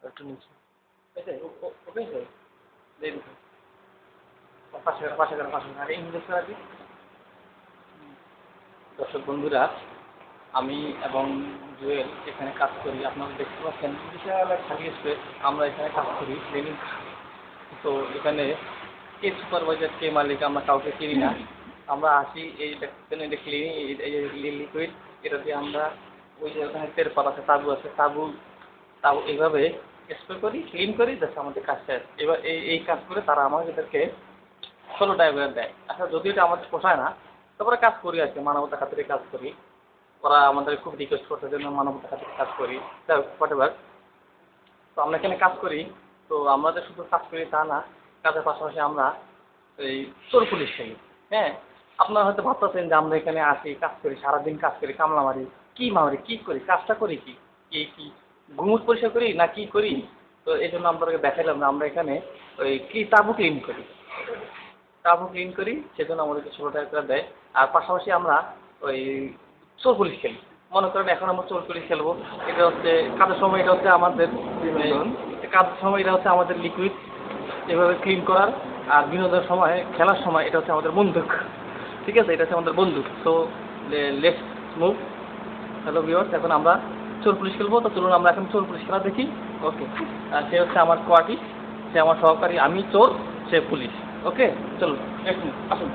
একটু নিচে ওকে পাশে পাশে পাশে আর ইংলিশ আর কি। দর্শক বন্ধুরা, আমি এবং জুয়েল এখানে কাজ করি। আপনারা দেখতে পাচ্ছেন বিশাল এক খালি স্পেস। আমরা এখানে কাজ করি ক্লিনিং। তো এখানে কে সুপারভাইজার কে মালিক আমরা কাউকে চিনি না। আমরা আসি এই দেখতেন এটা ক্লিনিং, এই লিকুইড, এটা দিয়ে আমরা ওই যে ওখানে তেরপাল আছে, তাবু আছে, তাবু তাবু এইভাবে স্প্রে করি, ক্লিন করি, যাতে আমাদের কাজ শেষ। এবার এই কাজ করে তারা আমাদেরকে 16 টাকা করে দেয়। আচ্ছা, যদি এটা আমাদের পোষায় না, তারপরে কাজ করি আর কি, মানবতা খাতিরে কাজ করি। ওরা আমাদের খুব রিকোয়েস্ট করতে জন্য মানবতা খাতিরে কাজ করি। হোয়াটএভার। তো আমরা এখানে কাজ করি। তো আমরা যে শুধু কাজ করি তা না, কাজের পাশাপাশি আমরা এই চোর পুলিশ খেলি। হ্যাঁ, আপনারা হয়তো ভাবতেছেন যে আমরা এখানে আসি, কাজ করি, সারাদিন কাজ করি, কামলা মারি, কি করি, কাজটা করি কি, কি ঘুমুট পরিষ্কার করি না কি করি। তো এই জন্য আপনাদেরকে দেখাইলাম যে আমরা এখানে ওই কি তাবু ক্লিন করি। তাবু ক্লিন করি, সেজন্য আমাদেরকে 16 টাকা করে দেয়। আর পাশাপাশি আমরা ওই চোর পুলিশ খেলি। মনে করেন এখন আমরা চোর পুলিশ খেলবো। এটা হচ্ছে কাজের সময়, এটা হচ্ছে আমাদের কাজের সময়, এটা হচ্ছে আমাদের লিকুইড এভাবে ক্লিন করার। আর বিনোদনের সময়, খেলার সময়, এটা হচ্ছে আমাদের বন্দুক। ঠিক আছে, এটা হচ্ছে আমাদের বন্দুক। তো লেটস মুভ। হ্যালো ভিউয়ার্স, এখন আমরা চোর পুলিশ খেলবো। তো চলুন আমরা এখন চোর পুলিশ খেলা দেখি। ওকে, আর সে হচ্ছে আমার কোয়াটি, সে আমার সহকারী, আমি চোর, সে পুলিশ। ওকে, চলুন আসুন।